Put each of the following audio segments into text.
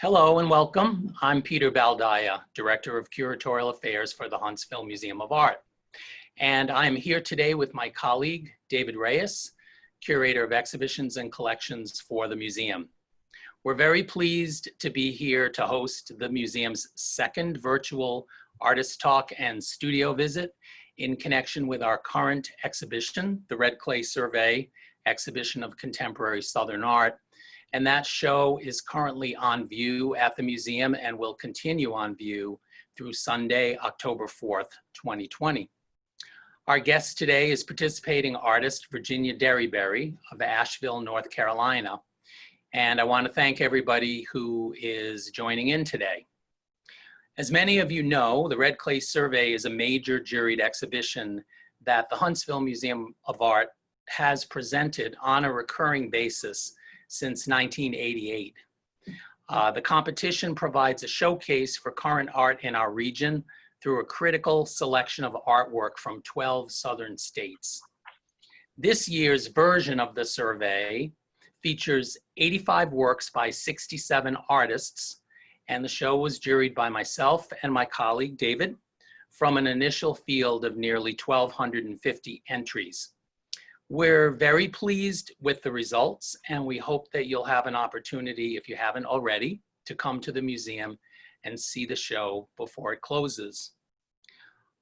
Hello and welcome. I'm Peter Baldaya, Director of Curatorial Affairs for the Huntsville Museum of Art. And I'm here today with my colleague, David Reyes, Curator of Exhibitions and Collections for the museum. We're very pleased to be here to host the museum's second virtual artist talk and studio visit in connection with our current exhibition, the Red Clay Survey Exhibition of Contemporary Southern Art. And that show is currently on view at the museum and will continue on view through Sunday, October 4th, 2020. Our guest today is participating artist Virginia Derryberry of Asheville, North Carolina. And I want to thank everybody who is joining in today. As many of you know, the Red Clay Survey is a major juried exhibition that the Huntsville Museum of Art has presented on a recurring basis since 1988. The competition provides a showcase for current art in our region through a critical selection of artwork from 12 southern states. This year's version of the survey features 85 works by 67 artists, and the show was juried by myself and my colleague, David, from an initial field of nearly 1,250 entries. We're very pleased with the results, and we hope that you'll have an opportunity, if you haven't already, to come to the museum and see the show before it closes.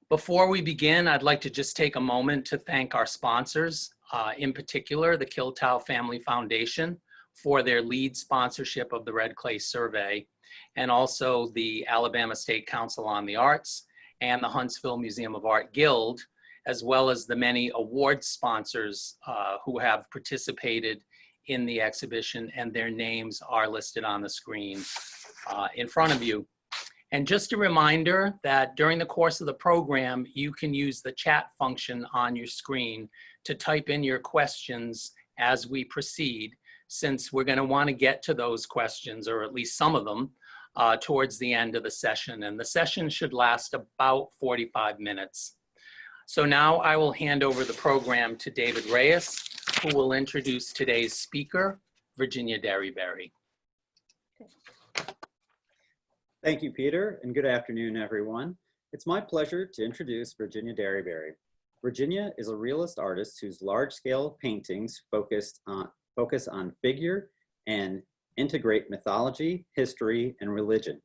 Before we begin, I'd like to just take a moment to thank our sponsors, in particular, the Kiltow Family Foundation, for their lead sponsorship of the Red Clay Survey, and also the Alabama State Council on the Arts and the Huntsville Museum of Art Guild, as well as the many award sponsors who have participated in the exhibition, and their names are listed on the screen in front of you. And just a reminder that during the course of the program, you can use the chat function on your screen to type in your questions as we proceed, since we're going to want to get to those questions, or at least some of them, towards the end of the session. And the session should last about 45 minutes. So now I will hand over the program to David Reyes, who will introduce today's speaker, Virginia Derryberry. Thank you, Peter, and good afternoon, everyone. It's my pleasure to introduce Virginia Derryberry. Virginia is a realist artist whose large-scale paintings focus on figure and integrate mythology, history, and religion.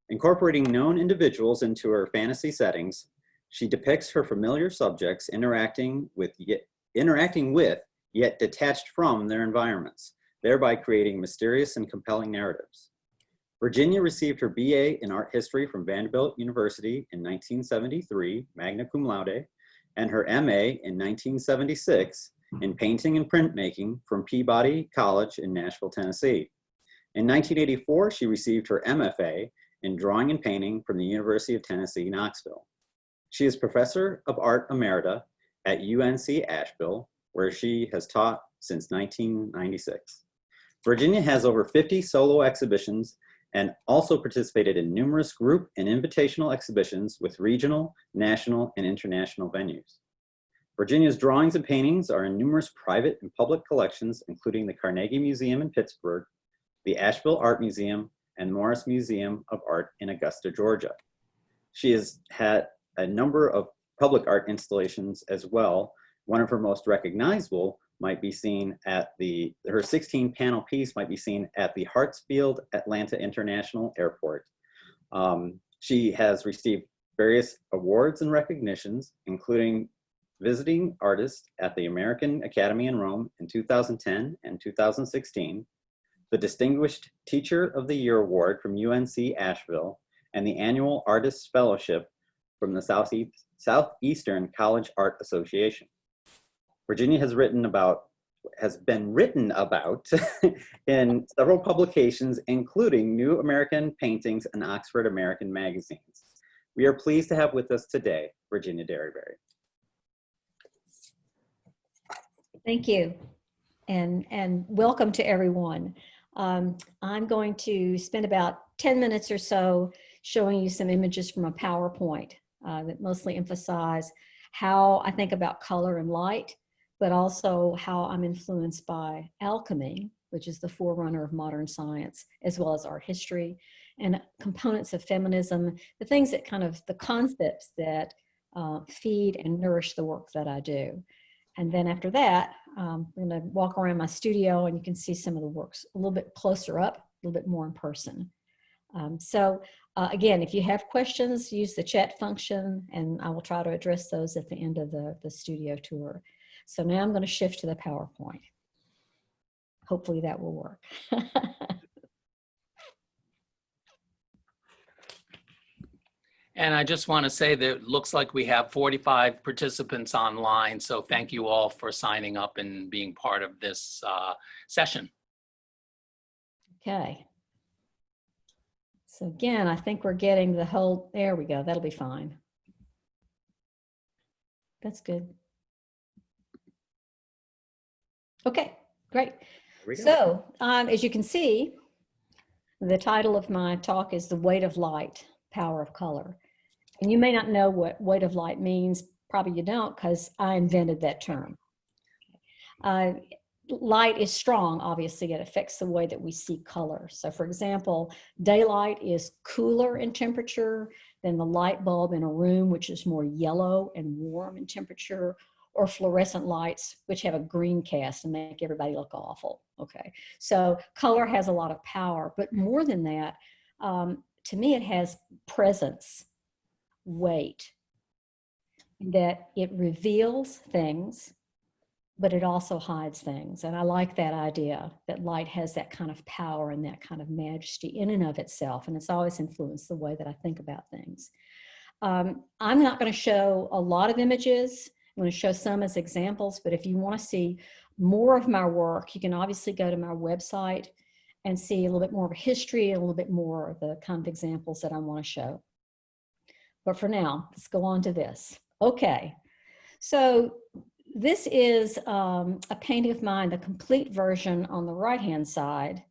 Incorporating known individuals into her fantasy settings, she depicts her familiar subjects interacting with, yet detached from their environments, thereby creating mysterious and compelling narratives. Virginia received her BA in art history from Vanderbilt University in 1973, magna cum laude, and her MA in 1976 in painting and printmaking from Peabody College in Nashville, Tennessee. In 1984, she received her MFA in drawing and painting from the University of Tennessee, Knoxville. She is Professor of Art Emerita at UNC Asheville, where she has taught since 1996. Virginia has over 50 solo exhibitions and also participated in numerous group and invitational exhibitions with regional, national, and international venues. Virginia's drawings and paintings are in numerous private and public collections, including the Carnegie Museum in Pittsburgh, the Asheville Art Museum, and Morris Museum of Art in Augusta, Georgia. She has had a number of public art installations as well. One of her most recognizable might be seen at her 16-panel piece might be seen at the Hartsfield Atlanta International Airport. She has received various awards and recognitions, including Visiting Artist at the American Academy in Rome in 2010 and 2016, the Distinguished Teacher of the Year Award from UNC Asheville, and the Annual Artists Fellowship from the Southeastern College Art Association. Virginia has been written about in several publications, including New American Paintings and Oxford American magazines. We are pleased to have with us today, Virginia Derryberry. Thank you, and welcome to everyone. I'm going to spend about 10 minutes or so showing you some images from a PowerPoint that mostly emphasize how I think about color and light, but also how I'm influenced by alchemy, which is the forerunner of modern science, as well as art history and components of feminism, the things that the concepts that feed and nourish the work that I do. And then after that, I'm going to walk around my studio and you can see some of the works a little bit closer up, a little bit more in person. Again, if you have questions, use the chat function and I will try to address those at the end of the studio tour. So now I'm going to shift to the PowerPoint. Hopefully that will work. And I just want to say that it looks like we have 45 participants online. So thank you all for signing up and being part of this session. Okay. So again, I think we're getting the whole, there we go, that'll be fine. That's good. Okay, great. So as you can see, the title of my talk is The Weight of Light, Power of Color. And you may not know what weight of light means. Probably you don't, because I invented that term. Light is strong, obviously. It affects the way that we see color. So for example, daylight is cooler in temperature than the light bulb in a room, which is more yellow and warm in temperature, or fluorescent lights, which have a green cast and make everybody look awful. Okay, so color has a lot of power, but more than that, to me, it has presence, weight, that it reveals things, but it also hides things. And I like that idea that light has that kind of power and that kind of majesty in and of itself. And it's always influenced the way that I think about things. I'm not going to show a lot of images. I'm going to show some as examples, but if you want to see more of my work, you can obviously go to my website and see a little bit more of a history, a little bit more of the kind of examples that I want to show. But for now, let's go on to this. Okay, so this is a painting of mine, the complete version on the right-hand side.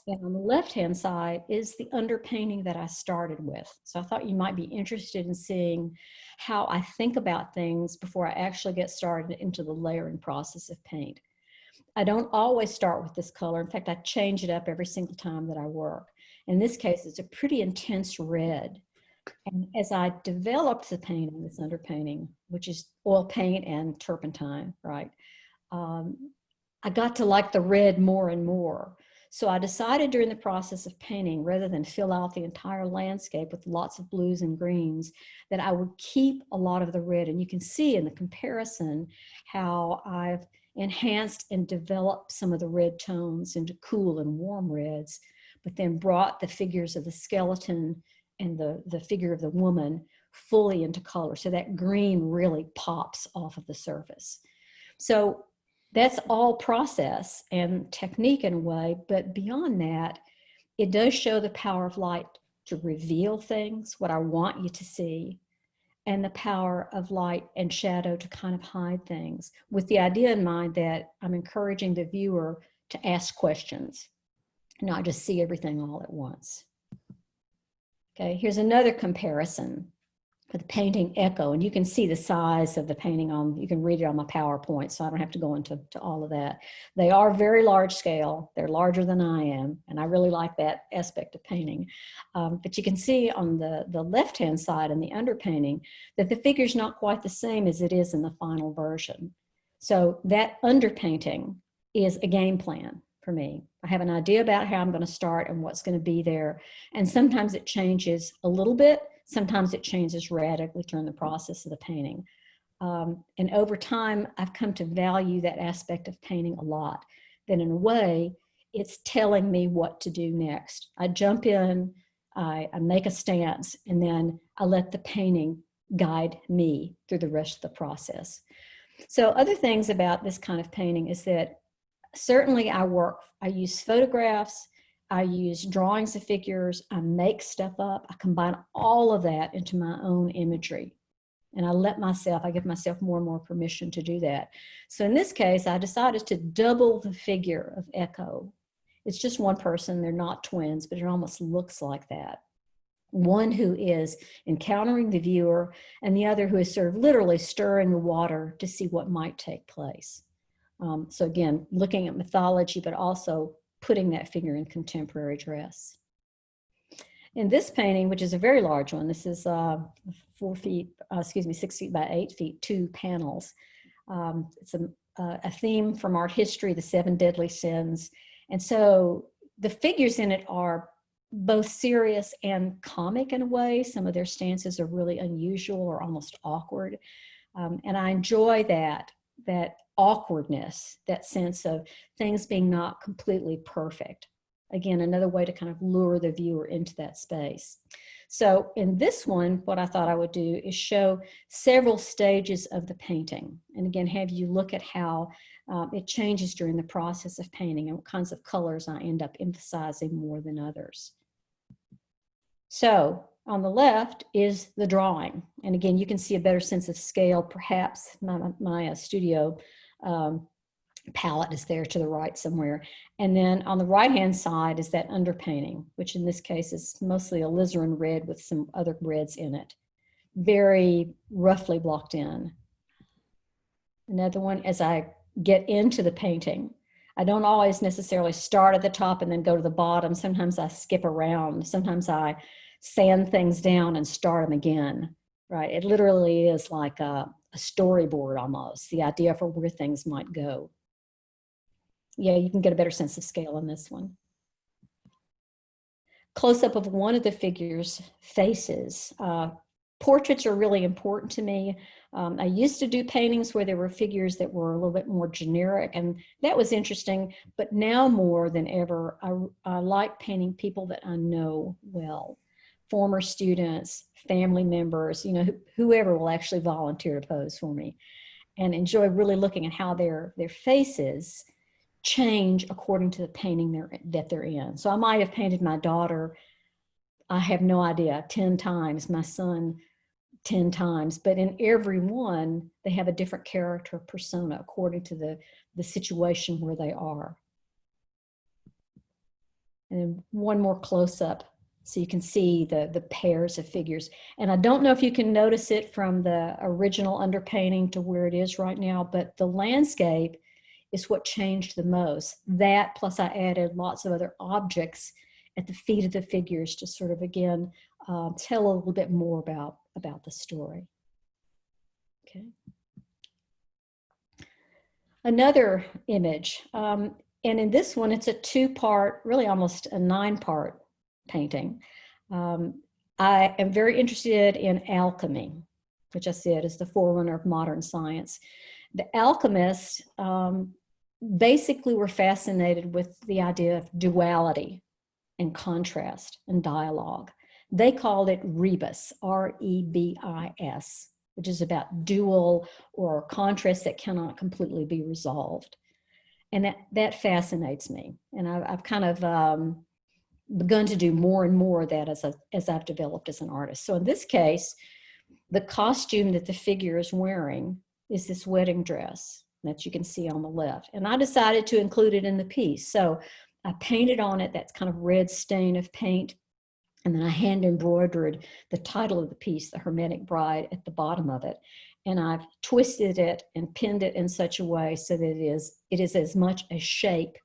And on the left-hand side is the underpainting that I started with. So I thought you might be interested in seeing how I think about things before I actually get started into the layering process of paint. I don't always start with this color. In fact, I change it up every single time that I work. In this case, it's a pretty intense red. And as I developed the painting, this underpainting, which is oil paint and turpentine, right? I got to like the red more and more. So I decided during the process of painting, rather than fill out the entire landscape with lots of blues and greens, that I would keep a lot of the red. And you can see in the comparison how I've enhanced and developed some of the red tones into cool and warm reds, but then brought the figures of the skeleton and the figure of the woman fully into color. So that green really pops off of the surface. So that's all process and technique in a way, but beyond that, it does show the power of light to reveal things, what I want you to see, and the power of light and shadow to kind of hide things, with the idea in mind that I'm encouraging the viewer to ask questions, not just see everything all at once. Okay, here's another comparison for the painting Echo, and you can see the size of the painting on, you can read it on my PowerPoint, so I don't have to go into all of that. They are very large scale. They're larger than I am, and I really like that aspect of painting. But you can see on the left-hand side in the underpainting that the figure's not quite the same as it is in the final version. So that underpainting is a game plan for me. I have an idea about how I'm going to start and what's going to be there. And sometimes it changes a little bit. Sometimes it changes radically during the process of the painting. And over time, I've come to value that aspect of painting a lot. That in a way, it's telling me what to do next. I jump in, I make a stance, and then I let the painting guide me through the rest of the process. So other things about this kind of painting is that certainly I use photographs, I use drawings of figures, I make stuff up, I combine all of that into my own imagery. And I give myself more and more permission to do that. So in this case, I decided to double the figure of Echo. It's just one person, they're not twins, but it almost looks like that. One who is encountering the viewer, and the other who is sort of literally stirring the water to see what might take place. So again, looking at mythology, but also putting that figure in contemporary dress. In this painting, which is a very large one, this is 6 feet by 8 feet, 2 panels. It's a theme from art history, the 7 deadly sins. And so the figures in it are both serious and comic in a way. Some of their stances are really unusual or almost awkward. And I enjoy that awkwardness, that sense of things being not completely perfect. Again, another way to kind of lure the viewer into that space. So in this one, what I thought I would do is show several stages of the painting. And again, have you look at how it changes during the process of painting and what kinds of colors I end up emphasizing more than others. So on the left is the drawing. And again, you can see a better sense of scale. Perhaps my studio palette is there to the right somewhere. And then on the right-hand side is that underpainting, which in this case is mostly alizarin red with some other reds in it. Very roughly blocked in. Another one, as I get into the painting, I don't always necessarily start at the top and then go to the bottom. Sometimes I skip around. Sometimes I sand things down and start them again, right? It literally is like a storyboard almost, the idea for where things might go. Yeah, you can get a better sense of scale on this one. Close-up of one of the figures' faces. Portraits are really important to me. I used to do paintings where there were figures that were a little bit more generic, and that was interesting, but now more than ever, I like painting people that I know well. Former students, family members, you know, whoever will actually volunteer to pose for me, and enjoy really looking at how their faces change according to the painting that they're in. So I might have painted my daughter, I have no idea, 10 times, my son 10 times, but in every one, they have a different character persona according to the situation where they are. And one more close-up so you can see the pairs of figures. And I don't know if you can notice it from the original underpainting to where it is right now, but the landscape is what changed the most. That plus I added lots of other objects at the feet of the figures to sort of, again, tell a little bit more about the story. Okay. Another image, and in this one, it's a 2-part, really almost a 9-part painting. I am very interested in alchemy, which I said is the forerunner of modern science. The alchemists basically were fascinated with the idea of duality and contrast and dialogue. They called it rebus, R-E-B-I-S, which is about dual or contrast that cannot completely be resolved. And that fascinates me. And I've kind of begun to do more and more of that as I've developed as an artist. So in this case, the costume that the figure is wearing is this wedding dress that you can see on the left. And I decided to include it in the piece. So I painted on it that kind of red stain of paint. And then I hand embroidered the title of the piece, The Hermetic Bride, at the bottom of it. And I've twisted it and pinned it in such a way so that it is as much a shape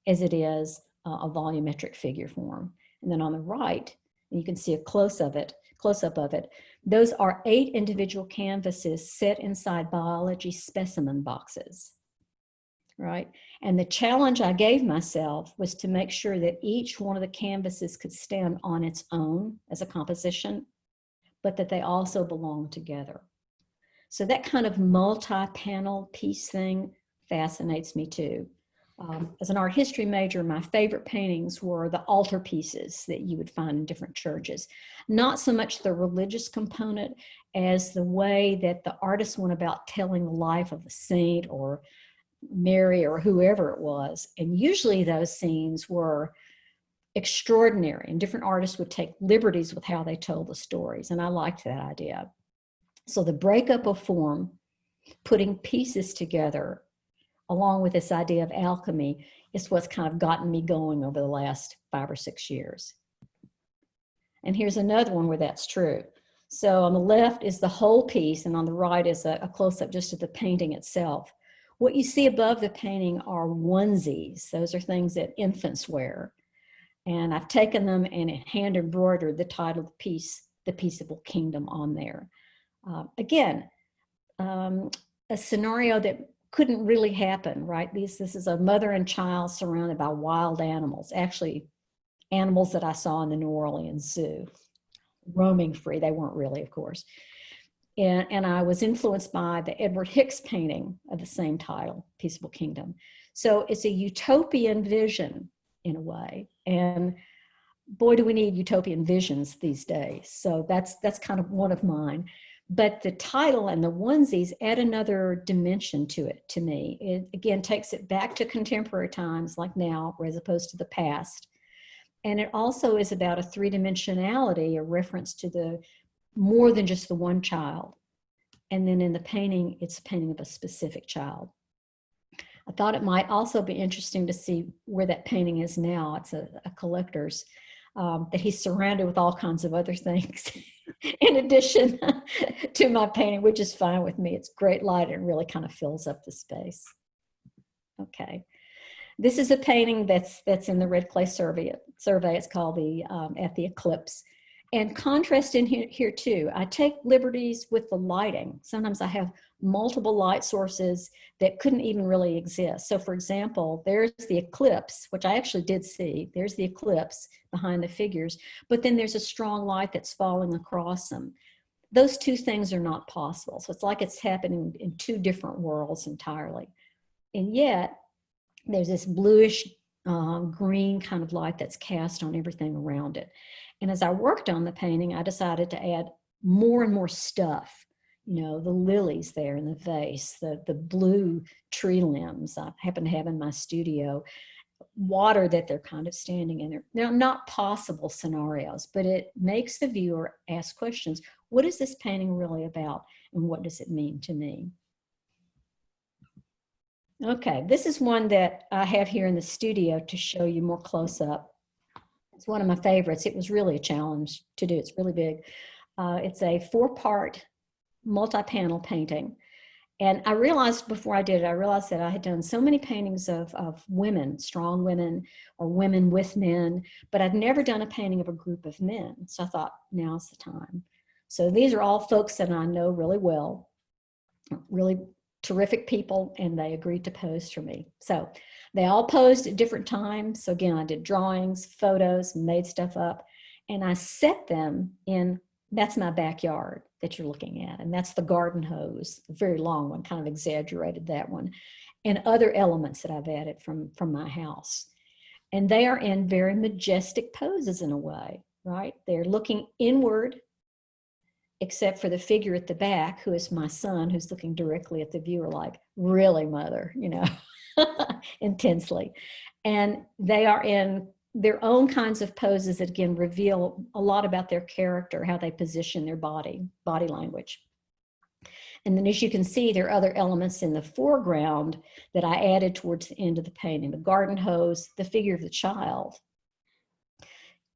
as it is a volumetric figure form. And then on the right, you can see a close-up of it. Those are 8 individual canvases set inside biology specimen boxes, right? And the challenge I gave myself was to make sure that each one of the canvases could stand on its own as a composition, but that they also belong together. So that kind of multi-panel piece thing fascinates me too. As an art history major, my favorite paintings were the altarpieces that you would find in different churches. Not so much the religious component as the way that the artist went about telling the life of a saint or Mary or whoever it was. And usually those scenes were extraordinary, and different artists would take liberties with how they told the stories. And I liked that idea. So the breakup of form, putting pieces together, along with this idea of alchemy, is what's kind of gotten me going over the last 5 or 6 years. And here's another one where that's true. So on the left is the whole piece, and on the right is a close-up just of the painting itself. What you see above the painting are onesies. Those are things that infants wear. And I've taken them and hand embroidered the title of the piece, The Peaceable Kingdom, on there. Again, a scenario that couldn't really happen, right? This is a mother and child surrounded by wild animals, actually animals that I saw in the New Orleans Zoo, roaming free. They weren't really, of course. And I was influenced by the Edward Hicks painting of the same title, Peaceable Kingdom. So it's a utopian vision in a way. And boy, do we need utopian visions these days. So that's kind of one of mine. But the title and the onesies add another dimension to it, to me. It, again, takes it back to contemporary times like now, as opposed to the past. And it also is about a three-dimensionality, a reference to the more than just the one child. And then in the painting, it's a painting of a specific child. I thought it might also be interesting to see where that painting is now. It's a collector's, that he's surrounded with all kinds of other things in addition to my painting, which is fine with me. It's great light and really kind of fills up the space. Okay. This is a painting that's in the red clay survey. It's called the At the Eclipse. And contrast in here too. I take liberties with the lighting. Sometimes I have multiple light sources that couldn't even really exist. So for example, there's the eclipse, which I actually did see. There's the eclipse behind the figures, but then there's a strong light that's falling across them. Those two things are not possible. So it's like it's happening in two different worlds entirely. And yet there's this bluish green kind of light that's cast on everything around it. And as I worked on the painting, I decided to add more and more stuff. You know, the lilies there in the vase, the blue tree limbs I happen to have in my studio, water that they're kind of standing in. They're not possible scenarios, but it makes the viewer ask questions. What is this painting really about? And what does it mean to me? Okay, this is one that I have here in the studio to show you more close up. It's one of my favorites. It was really a challenge to do. It's really big. It's a 4-part multi-panel painting. And I realized before I did it, I realized that I had done so many paintings of women, strong women, or women with men, but I'd never done a painting of a group of men. So I thought, now's the time. So these are all folks that I know really well, really terrific people, and they agreed to pose for me. So they all posed at different times. So again, I did drawings, photos, made stuff up, and I set them in, that's my backyard that you're looking at. And that's the garden hose, a very long one, kind of exaggerated that one, and other elements that I've added from my house. And they are in very majestic poses in a way, right? They're looking inward, except for the figure at the back, who is my son, who's looking directly at the viewer like, really, mother, you know, intensely. And they are in their own kinds of poses that, again, reveal a lot about their character, how they position their body language. And then as you can see, there are other elements in the foreground that I added towards the end of the painting, the garden hose, the figure of the child,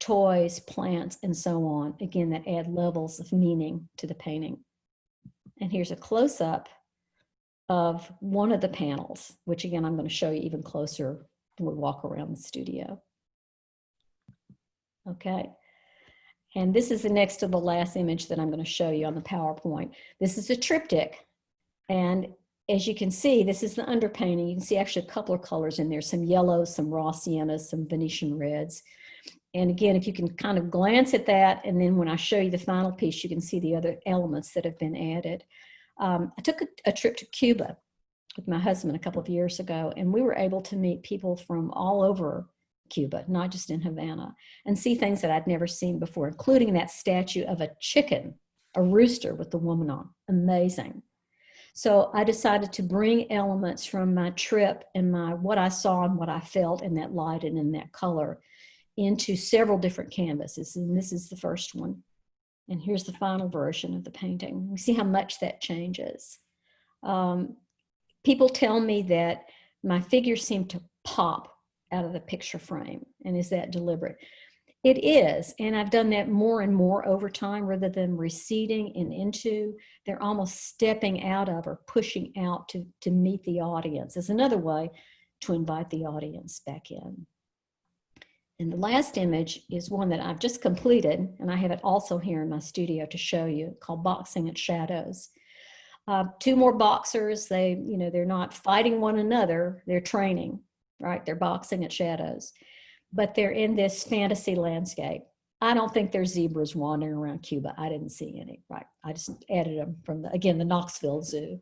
toys, plants, and so on. Again, that add levels of meaning to the painting. And here's a close-up of one of the panels, which again, I'm going to show you even closer when we walk around the studio. Okay. And this is the next to the last image that I'm going to show you on the PowerPoint. This is a triptych. And as you can see, this is the underpainting. You can see actually a couple of colors in there, some yellows, some raw siennas, some Venetian reds. And again, if you can kind of glance at that, and then when I show you the final piece, you can see the other elements that have been added. I took a trip to Cuba with my husband a couple of years ago, and we were able to meet people from all over Cuba, not just in Havana, and see things that I'd never seen before, including that statue of a chicken, a rooster with the woman on. Amazing. So I decided to bring elements from my trip and what I saw and what I felt in that light and in that color into several different canvases. And this is the first one. And here's the final version of the painting. You see how much that changes. People tell me that my figures seem to pop out of the picture frame. And is that deliberate? It is, and I've done that more and more over time rather than receding and into. They're almost stepping out of or pushing out to meet the audience. Is another way to invite the audience back in. And the last image is one that I've just completed, and I have it also here in my studio to show you, called Boxing at Shadows. Two more boxers, they're not fighting one another, they're training, right? They're boxing at shadows. But they're in this fantasy landscape. I don't think there's zebras wandering around Cuba. I didn't see any, right? I just added them from, the Knoxville Zoo.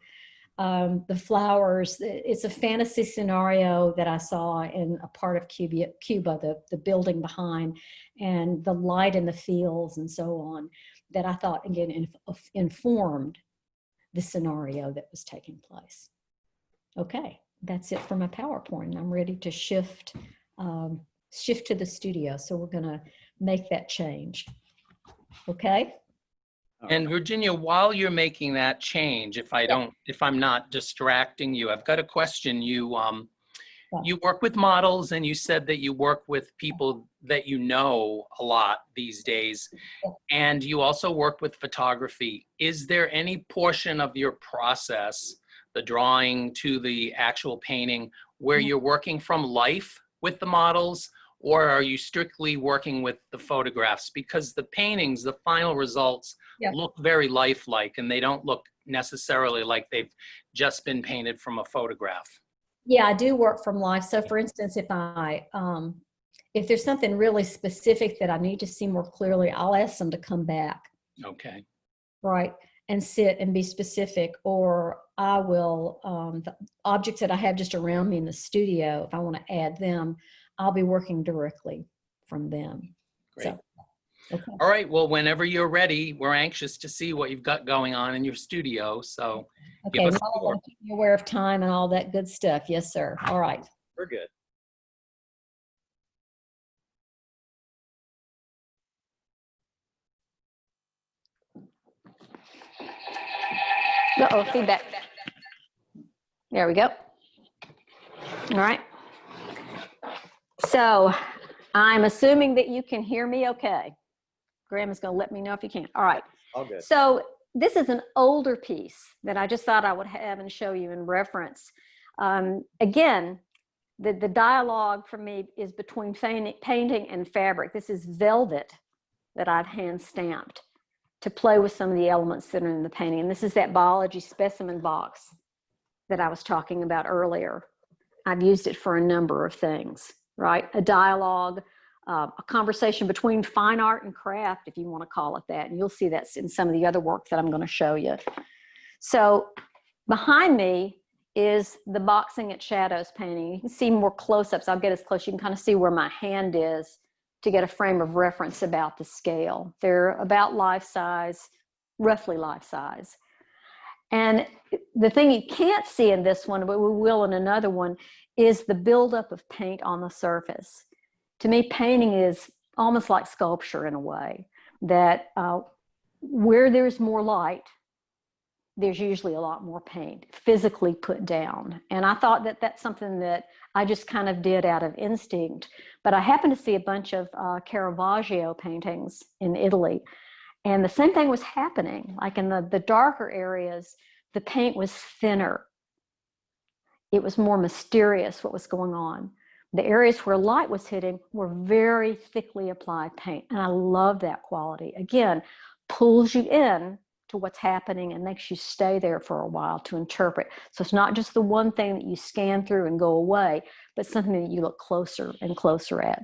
The flowers, it's a fantasy scenario that I saw in a part of Cuba, the building behind, and the light in the fields and so on, that I thought, again, informed the scenario that was taking place. Okay, that's it for my PowerPoint. I'm ready to shift to the studio. So we're going to make that change. Okay. And Virginia, while you're making that change, if I'm not distracting you, I've got a question. You work with models, and you said that you work with people that you know a lot these days, and you also work with photography. Is there any portion of your process, the drawing to the actual painting, where you're working from life with the models, or are you strictly working with the photographs? Because the paintings, the final results, look very lifelike, and they don't look necessarily like they've just been painted from a photograph. Yeah, I do work from life. So for instance, if there's something really specific that I need to see more clearly, I'll ask them to come back. Okay. Right. And sit and be specific, or I will, the objects that I have just around me in the studio, if I want to add them, I'll be working directly from them. Great. So, okay. All right. Well, whenever you're ready, we're anxious to see what you've got going on in your studio. So okay, now I'm going to keep you aware of time and all that good stuff. Yes, sir. All right. We're good. Uh-oh, feedback. There we go. All right. So I'm assuming that you can hear me okay. Graham is going to let me know if you can. All right. All good. So this is an older piece that I just thought I would have and show you in reference. Again, the dialogue for me is between painting and fabric. This is velvet that I've hand stamped to play with some of the elements that are in the painting. And this is that biology specimen box that I was talking about earlier. I've used it for a number of things, right? A dialogue, a conversation between fine art and craft, if you want to call it that. And you'll see that in some of the other work that I'm going to show you. So behind me is the Boxing at Shadows painting. You can see more close-ups. I'll get as close. You can kind of see where my hand is to get a frame of reference about the scale. They're about life size, roughly life size. And the thing you can't see in this one, but we will in another one, is the buildup of paint on the surface. To me, painting is almost like sculpture in a way, that where there's more light, there's usually a lot more paint physically put down. And I thought that that's something that I just kind of did out of instinct. But I happened to see a bunch of Caravaggio paintings in Italy. And the same thing was happening. Like in the darker areas, the paint was thinner. It was more mysterious what was going on. The areas where light was hitting were very thickly applied paint. And I love that quality. Again, pulls you in to what's happening and makes you stay there for a while to interpret. So it's not just the one thing that you scan through and go away, but something that you look closer and closer at.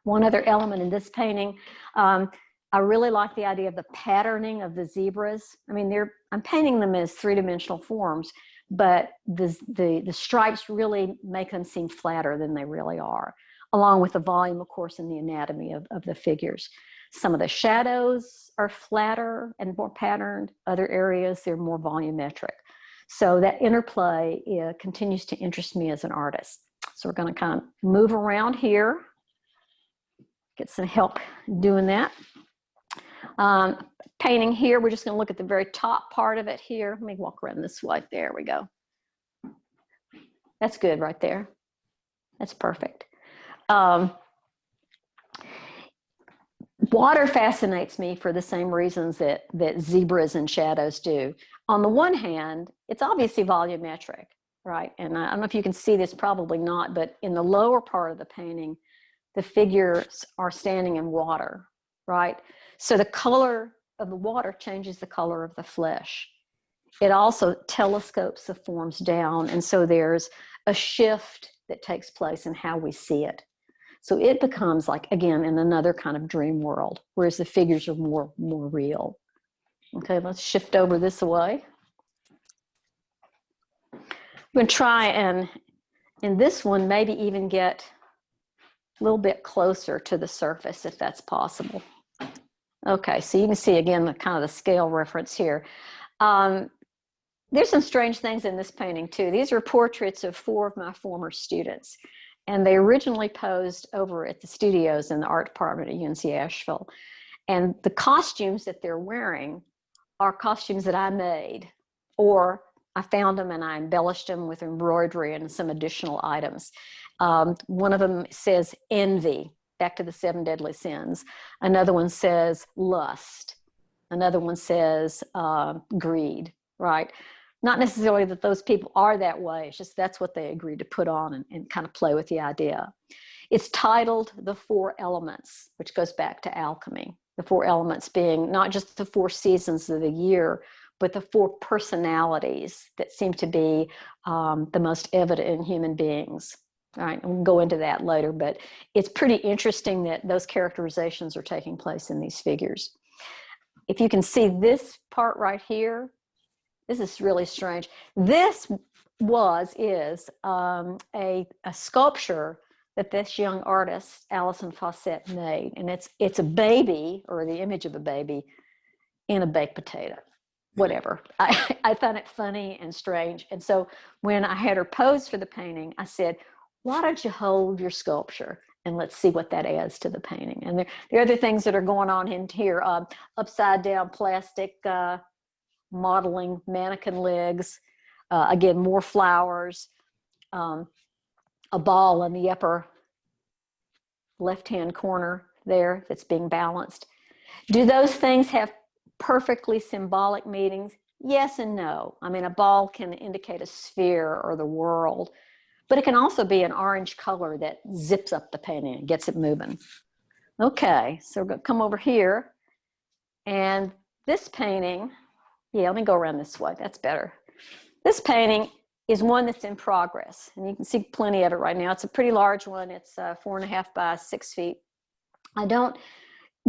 One other element in this painting, I really like the idea of the patterning of the zebras. I mean, I'm painting them as three-dimensional forms, but the stripes really make them seem flatter than they really are, along with the volume, of course, and the anatomy of the figures. Some of the shadows are flatter and more patterned. Other areas, they're more volumetric. So that interplay continues to interest me as an artist. So we're going to kind of move around here, get some help doing that. Painting here, we're just going to look at the very top part of it here. Let me walk around this way. There we go. That's good right there. That's perfect. Water fascinates me for the same reasons that zebras and shadows do. On the one hand, it's obviously volumetric, right? And I don't know if you can see this, probably not, but in the lower part of the painting, the figures are standing in water, right? So the color of the water changes the color of the flesh. It also telescopes the forms down, and so there's a shift that takes place in how we see it. So it becomes like, again, in another kind of dream world, whereas the figures are more real. Okay, let's shift over this way. I'm going to try and, in this one, maybe even get a little bit closer to the surface, if that's possible. Okay, so you can see, again, the kind of the scale reference here. There's some strange things in this painting, too. These are portraits of 4 of my former students. And they originally posed over at the studios in the art department at UNC Asheville. And the costumes that they're wearing are costumes that I made, or I found them and I embellished them with embroidery and some additional items. One of them says envy, back to the 7 deadly sins. Another one says lust. Another one says greed, right? Not necessarily that those people are that way, it's just that's what they agreed to put on and kind of play with the idea. It's titled The 4 Elements, which goes back to alchemy. The 4 elements being not just the 4 seasons of the year, but the 4 personalities that seem to be the most evident in human beings. All right, we'll go into that later, but it's pretty interesting that those characterizations are taking place in these figures. If you can see this part right here, this is really strange. This is a sculpture that this young artist, Alison Fawcett, made. And it's a baby, or the image of a baby, in a baked potato. Whatever. I found it funny and strange. And so when I had her pose for the painting, I said, why don't you hold your sculpture and let's see what that adds to the painting. And there are other things that are going on in here. Upside down plastic modeling mannequin legs, again, more flowers, a ball in the upper left-hand corner there that's being balanced. Do those things have perfectly symbolic meanings? Yes and no. I mean, a ball can indicate a sphere or the world, but it can also be an orange color that zips up the painting and gets it moving. Okay, so we're going to come over here, and this painting, yeah, let me go around this way. That's better. This painting is one that's in progress, and you can see plenty of it right now. It's a pretty large one. It's 4.5 by 6 feet. I don't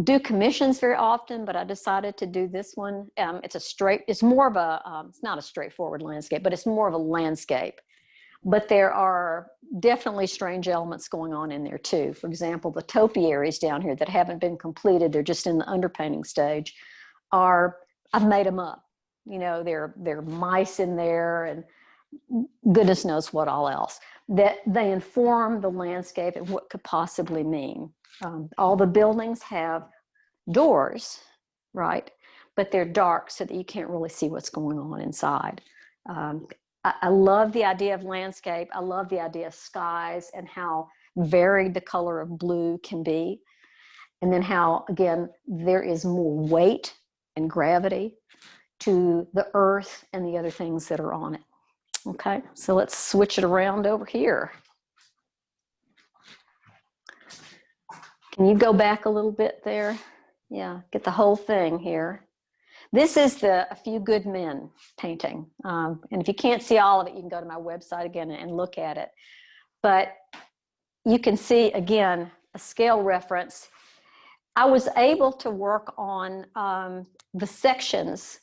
do commissions very often, but I decided to do this one. It's more of a, it's not a straightforward landscape, but it's more of a landscape. But there are definitely strange elements going on in there too. For example, the topiaries down here that haven't been completed, they're just in the underpainting stage, I've made them up. You know, there are mice in there and goodness knows what all else. That they inform the landscape and what could possibly mean. All the buildings have doors, right? But they're dark so that you can't really see what's going on inside. I love the idea of landscape. I love the idea of skies and how varied the color of blue can be. And then how, again, there is more weight and gravity to the earth and the other things that are on it. Okay, so let's switch it around over here. Can you go back a little bit there? Yeah, get the whole thing here. This is the A Few Good Men painting. And if you can't see all of it, you can go to my website again and look at it. But you can see, again, a scale reference. I was able to work on the sections,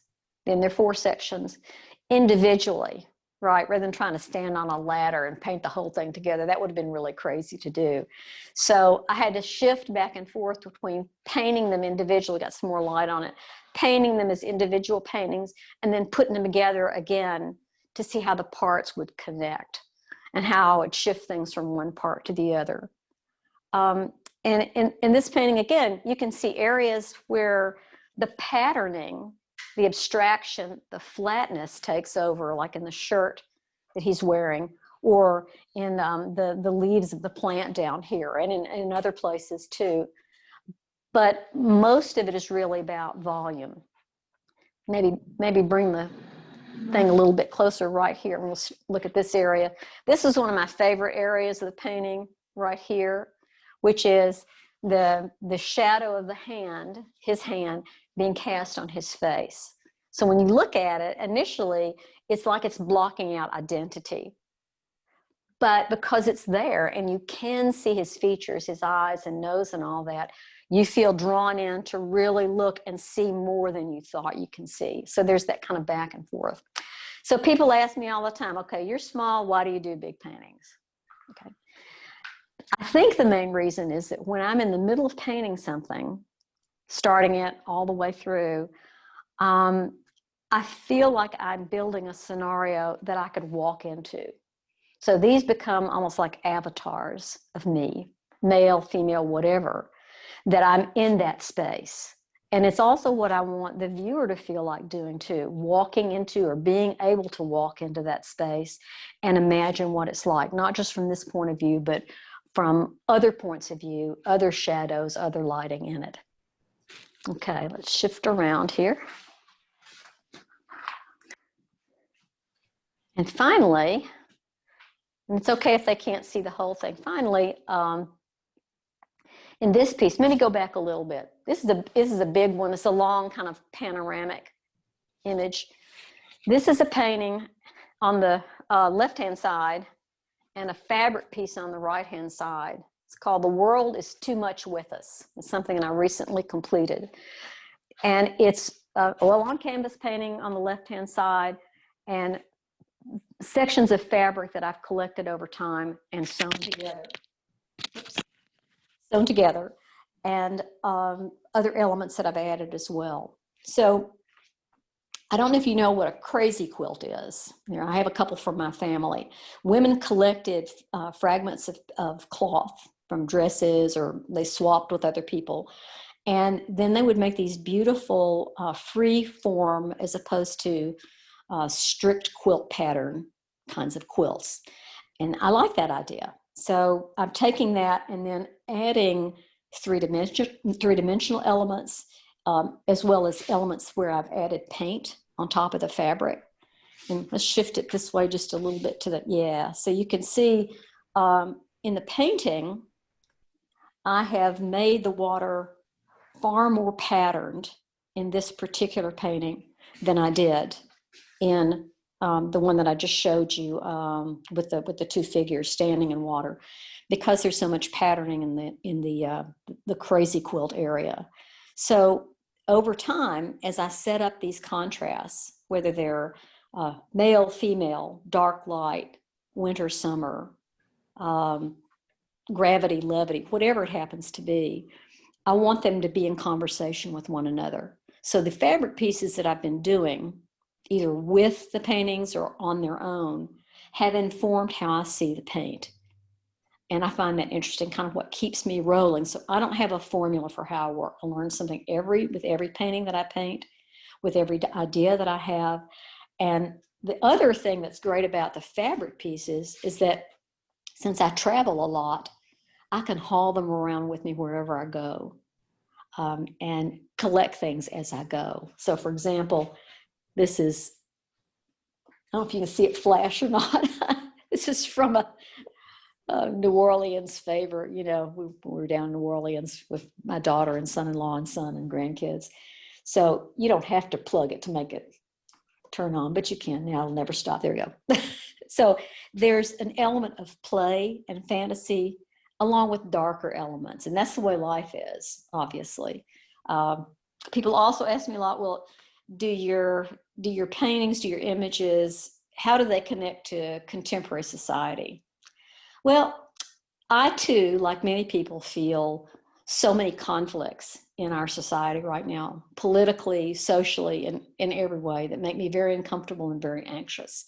and there are 4 sections, individually, right? Rather than trying to stand on a ladder and paint the whole thing together. That would have been really crazy to do. So I had to shift back and forth between painting them individually, got some more light on it, painting them as individual paintings, and then putting them together again to see how the parts would connect and how it shift things from one part to the other. And in this painting, again, you can see areas where the patterning, the abstraction, the flatness takes over, like in the shirt that he's wearing, or in the leaves of the plant down here, and in other places too. but most of it is really about volume. Maybe bring the thing a little bit closer right here. We'll look at this area. This is one of my favorite areas of the painting right here, which is the shadow of the hand, his hand, being cast on his face. So when you look at it, initially, it's like it's blocking out identity. But because it's there and you can see his features, his eyes and nose and all that, you feel drawn in to really look and see more than you thought you can see. So there's that kind of back and forth. So people ask me all the time, okay, you're small, why do you do big paintings? Okay. I think the main reason is that when I'm in the middle of painting something, starting it all the way through, I feel like I'm building a scenario that I could walk into. So these become almost like avatars of me, male, female, whatever, that I'm in that space. And it's also what I want the viewer to feel like doing too, walking into or being able to walk into that space and imagine what it's like, not just from this point of view, but from other points of view, other shadows, other lighting in it. Okay, let's shift around here. And finally, and it's okay if they can't see the whole thing. Finally, in this piece, let me go back a little bit. This is a big one. It's a long kind of panoramic image. This is a painting on the left-hand side and a fabric piece on the right-hand side. It's called The World is Too Much With Us. It's something that I recently completed. And it's a on-canvas painting on the left-hand side and sections of fabric that I've collected over time and sewn together. And other elements that I've added as well. So I don't know if you know what a crazy quilt is. You know, I have a couple from my family. Women collected fragments of cloth from dresses, or they swapped with other people. And then they would make these beautiful free form as opposed to strict quilt pattern kinds of quilts. And I like that idea. So I'm taking that and then adding three-dimensional elements, as well as elements where I've added paint on top of the fabric. And let's shift it this way just a little bit to the, yeah. So you can see in the painting, I have made the water far more patterned in this particular painting than I did in the one that I just showed you with the two figures standing in water, because there's so much patterning in the crazy quilt area. So over time, as I set up these contrasts, whether they're male, female, dark, light, winter, summer, gravity, levity, whatever it happens to be, I want them to be in conversation with one another. So the fabric pieces that I've been doing, either with the paintings or on their own, have informed how I see the paint. And I find that interesting, kind of what keeps me rolling. So I don't have a formula for how I work. I learn something with every painting that I paint, with every idea that I have. And the other thing that's great about the fabric pieces is that since I travel a lot, I can haul them around with me wherever I go, and collect things as I go. So for example, this is, I don't know if you can see it flash or not. This is from a New Orleans favorite. You know, we were down in New Orleans with my daughter and son-in-law and son and grandkids. So you don't have to plug it to make it turn on, but you can. Now it'll never stop. There you go. So there's an element of play and fantasy along with darker elements. And that's the way life is, obviously. People also ask me a lot, well, do your paintings, do your images, how do they connect to contemporary society? Well, I too, like many people, feel so many conflicts in our society right now, politically, socially, and in every way, that make me very uncomfortable and very anxious.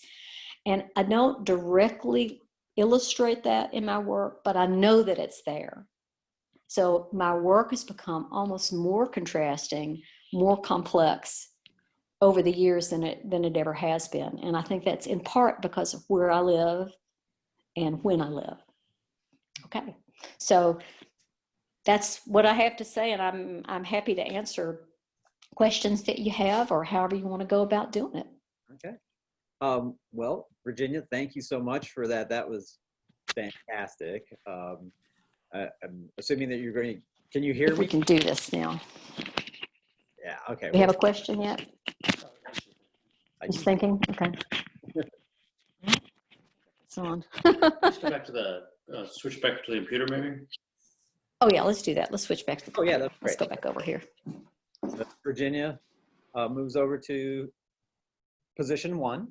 And I don't directly illustrate that in my work, but I know that it's there. So my work has become almost more contrasting, more complex over the years than it ever has been. And I think that's in part because of where I live and when I live. Okay, so that's what I have to say, and I'm happy to answer questions that you have or however you want to go about doing it. Okay. Well, Virginia, thank you so much for that. That was fantastic. I'm assuming that you're going to, can you hear If we me? can do this now. Yeah, okay. We have a question yet? I Just do. thinking, okay. It's on. Let's go back to the, switch back to the computer maybe? Oh yeah, let's do that. Let's switch back to the Oh, yeah, that's Let's great. go back over here. So Virginia moves over to position 1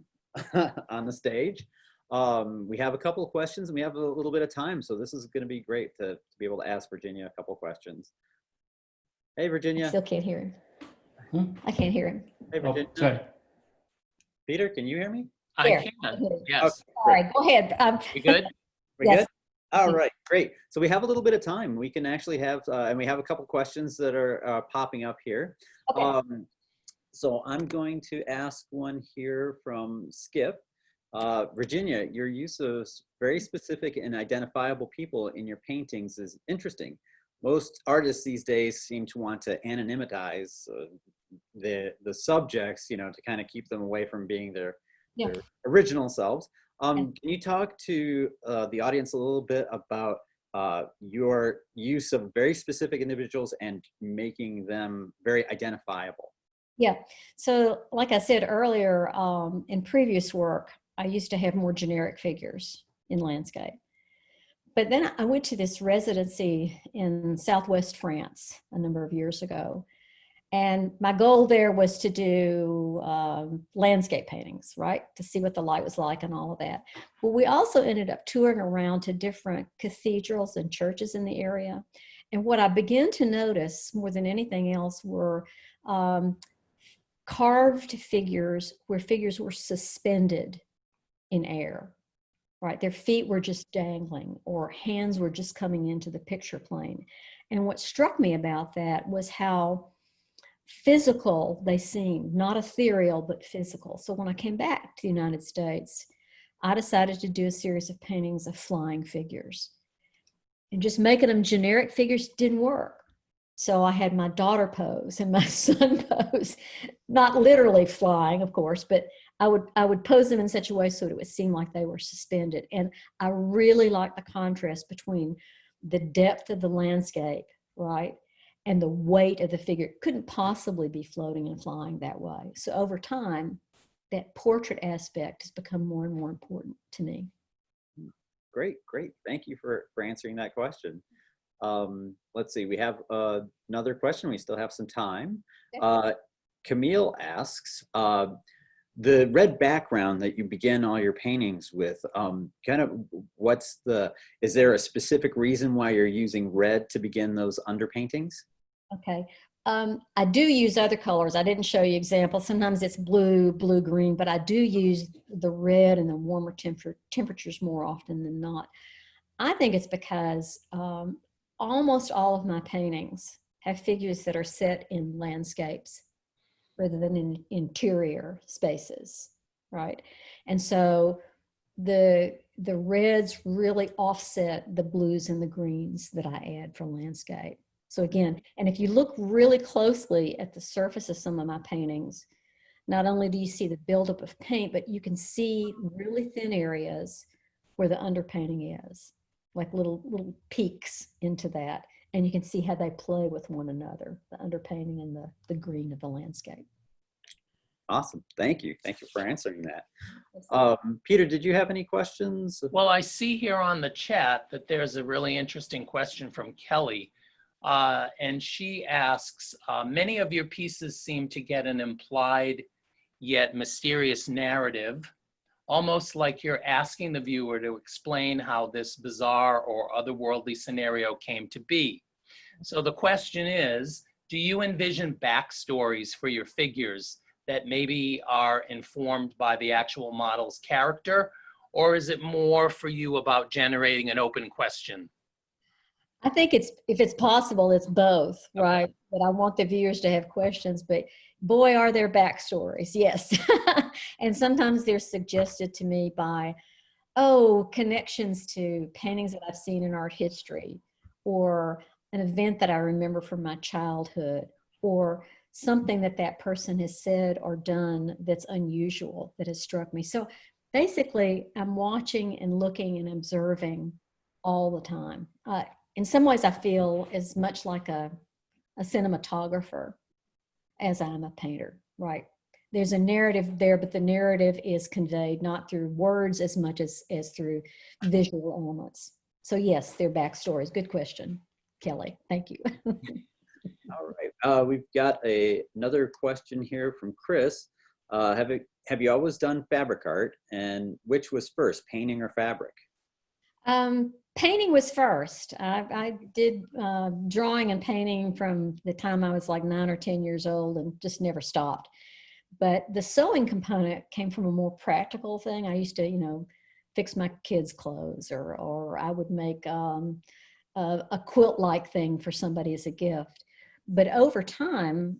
on the stage. We have a couple of questions and we have a little bit of time, so this is going to be great to be able to ask Virginia a couple of questions. Hey, I Virginia. still can't hear him. Hmm? I can't hear him. Hey, Oh, Virginia. sorry. Peter, can you hear me? I There. can, yes. All right, go ahead. You good? We Yes. good? All right, great. So we have a little bit of time. We can actually have, and we have a couple questions that are popping up here. Okay. So I'm going to ask one here from Skip. Virginia, your use of very specific and identifiable people in your paintings is interesting. Most artists these days seem to want to anonymize the subjects, you know, to kind of keep them away from being their original selves. Can you talk to the audience a little bit about your use of very specific individuals and making them very identifiable? Yeah. So like I said earlier, in previous work, I used to have more generic figures in landscape. But then I went to this residency in Southwest France a number of years ago. And my goal there was to do landscape paintings, right? To see what the light was like and all of that. But we also ended up touring around to different cathedrals and churches in the area. And what I began to notice more than anything else were carved figures where figures were suspended in air, right? Their feet were just dangling or hands were just coming into the picture plane. And what struck me about that was how physical they seemed, not ethereal, but physical. So when I came back to the United States, I decided to do a series of paintings of flying figures. And just making them generic figures didn't work. So I had my daughter pose and my son pose, not literally flying, of course, but I would pose them in such a way so that it would seem like they were suspended. And I really liked the contrast between the depth of the landscape, right, and the weight of the figure. It couldn't possibly be floating and flying that way. So over time, that portrait aspect has become more and more important to me. Great. Thank you for answering that question. Let's see, we have another question. We still have some time. Camille asks, the red background that you begin all your paintings with, kind of is there a specific reason why you're using red to begin those underpaintings? Okay. I do use other colors. I didn't show you examples. Sometimes it's blue, green, but I do use the red and the warmer temperatures more often than not. I think it's because almost all of my paintings have figures that are set in landscapes rather than in interior spaces, right? And so the reds really offset the blues and the greens that I add for landscape. So again, and if you look really closely at the surface of some of my paintings, not only do you see the buildup of paint, but you can see really thin areas where the underpainting is, like little peaks into that. And you can see how they play with one another, the underpainting and the green of the landscape. Awesome. Thank you. Thank you for answering that. Peter, did you have any questions? Well, I see here on the chat that there's a really interesting question from Kelly. And she asks, many of your pieces seem to get an implied yet mysterious narrative, almost like you're asking the viewer to explain how this bizarre or otherworldly scenario came to be. So the question is, do you envision backstories for your figures that maybe are informed by the actual model's character, or is it more for you about generating an open question? I think if it's possible, it's both, right? But I want the viewers to have questions, but boy, are there backstories, yes. And sometimes they're suggested to me by, connections to paintings that I've seen in art history, or an event that I remember from my childhood, or something that that person has said or done that's unusual that has struck me. So basically, I'm watching and looking and observing all the time. In some ways, I feel as much like a cinematographer as I'm a painter, right? There's a narrative there, but the narrative is conveyed not through words as much as through visual elements. So yes, their backstories. Good question, Kelly. Thank you. All right. We've got another question here from Chris. Have you always done fabric art, and which was first, painting or fabric? Painting was first. I did drawing and painting from the time I was like 9 or 10 years old and just never stopped. But the sewing component came from a more practical thing. I used to, you know, fix my kids' clothes, or I would make a quilt-like thing for somebody as a gift. But over time,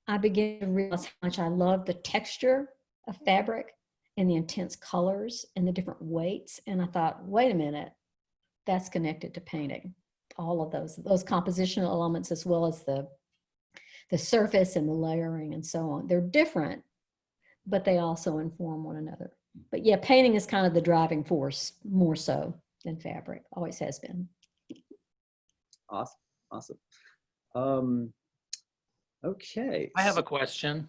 I began to realize how much I loved the texture of fabric and the intense colors and the different weights. And I thought, wait a minute, that's connected to painting. All of those compositional elements, as well as the surface and the layering and so on. They're different, but they also inform one another. But yeah, painting is kind of the driving force more so than fabric, always has been. Awesome, awesome. Okay. I have a question.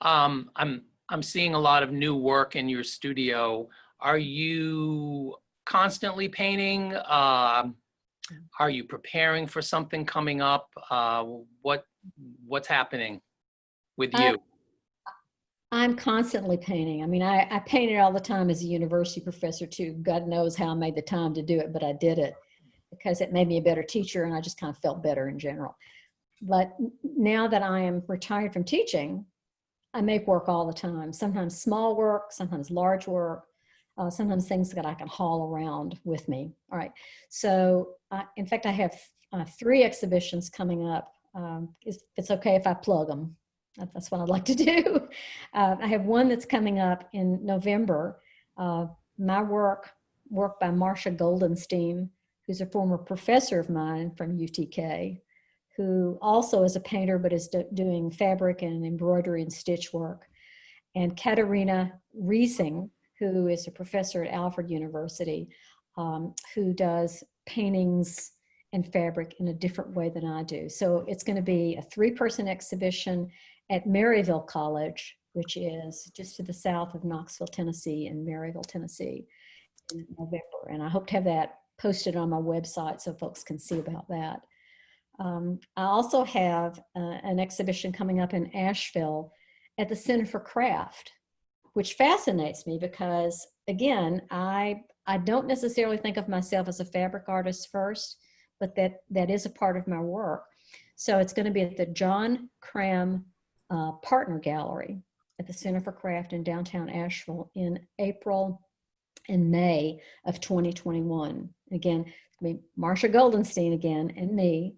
I'm seeing a lot of new work in your studio. Are you constantly painting? Are you preparing for something coming up? What's happening with you? I'm constantly painting. I mean, I painted all the time as a university professor too. God knows how I made the time to do it, but I did it because it made me a better teacher, and I just kind of felt better in general. But now that I am retired from teaching, I make work all the time. Sometimes small work, sometimes large work, sometimes things that I can haul around with me. All right. So in fact, I have 3 exhibitions coming up. If it's okay if I plug them. That's what I'd like to do. I have one that's coming up in November. My work by Marcia Goldenstein, who's a former professor of mine from UTK, who also is a painter, but is doing fabric and embroidery and stitch work. And Katarina Riesing, who is a professor at Alfred University, who does paintings and fabric in a different way than I do. So it's going to be a 3-person exhibition at Maryville College, which is just to the south of Knoxville, Tennessee, and Maryville, Tennessee, in November. And I hope to have that posted on my website so folks can see about that. I also have an exhibition coming up in Asheville at the Center for Craft, which fascinates me because, again, I don't necessarily think of myself as a fabric artist first, but that is a part of my work. So it's going to be at the John Cram Partner Gallery at the Center for Craft in downtown Asheville in April and May of 2021. Again, I mean, Marcia Goldenstein again and me,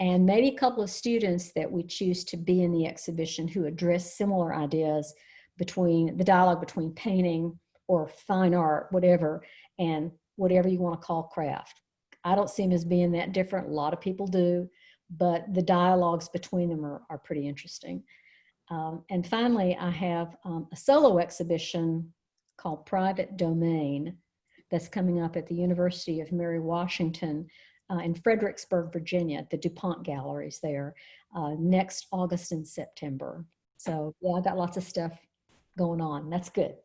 and maybe a couple of students that we choose to be in the exhibition who address similar ideas between the dialogue between painting or fine art, whatever, and whatever you want to call craft. I don't see them as being that different. A lot of people do, but the dialogues between them are pretty interesting. And finally, I have a solo exhibition called Private Domain that's coming up at the University of Mary Washington in Fredericksburg, Virginia, at the DuPont Galleries there, next August and September. So yeah, I got lots of stuff going on. That's good.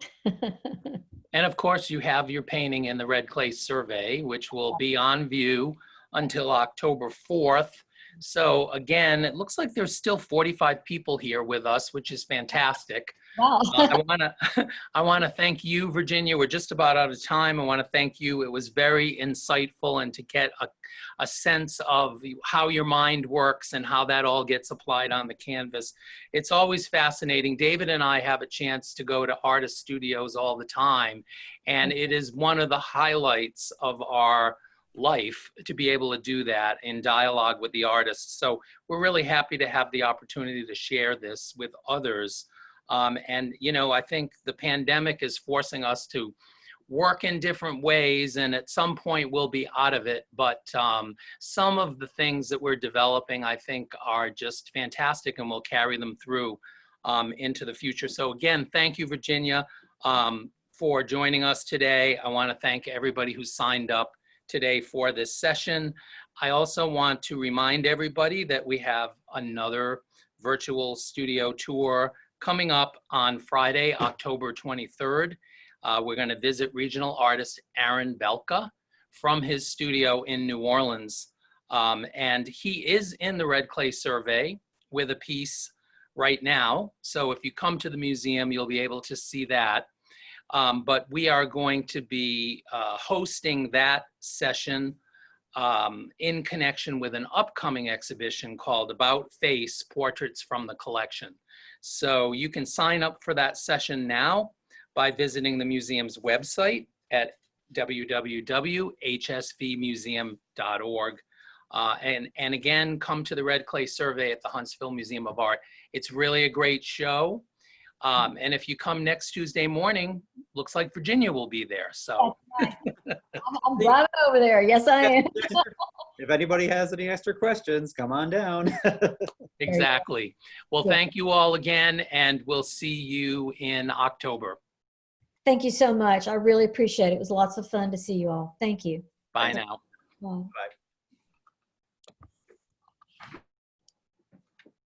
And of course, you have your painting in the Red Clay Survey, which will be on view until October 4th. So again, it looks like there's still 45 people here with us, which is fantastic. Wow. I want to thank you, Virginia. We're just about out of time. I want to thank you. It was very insightful, and to get a sense of how your mind works and how that all gets applied on the canvas. It's always fascinating. David and I have a chance to go to artist studios all the time, and it is one of the highlights of our life to be able to do that in dialogue with the artists. So we're really happy to have the opportunity to share this with others. And, you know, I think the pandemic is forcing us to work in different ways, and at some point we'll be out of it. But some of the things that we're developing, I think, are just fantastic, and we'll carry them through into the future. So again, thank you, Virginia, for joining us today. I want to thank everybody who signed up today for this session. I also want to remind everybody that we have another virtual studio tour coming up on Friday, October 23rd. We're going to visit regional artist Aaron Belka from his studio in New Orleans. And he is in the Red Clay Survey with a piece right now. So if you come to the museum, you'll be able to see that. But we are going to be hosting that session in connection with an upcoming exhibition called About Face, Portraits from the Collection. So you can sign up for that session now by visiting the museum's website at www.hsvmuseum.org. And again, come to the Red Clay Survey at the Huntsville Museum of Art. It's really a great show. And if you come next Tuesday morning, looks like Virginia will be there. So I'm driving over there. Yes, I am. If anybody has any extra questions, come on down. exactly. Well, thank you all again, and we'll see you in October. Thank you so much. I really appreciate it. It was lots of fun to see you all. Thank you. Bye now. Bye. Bye.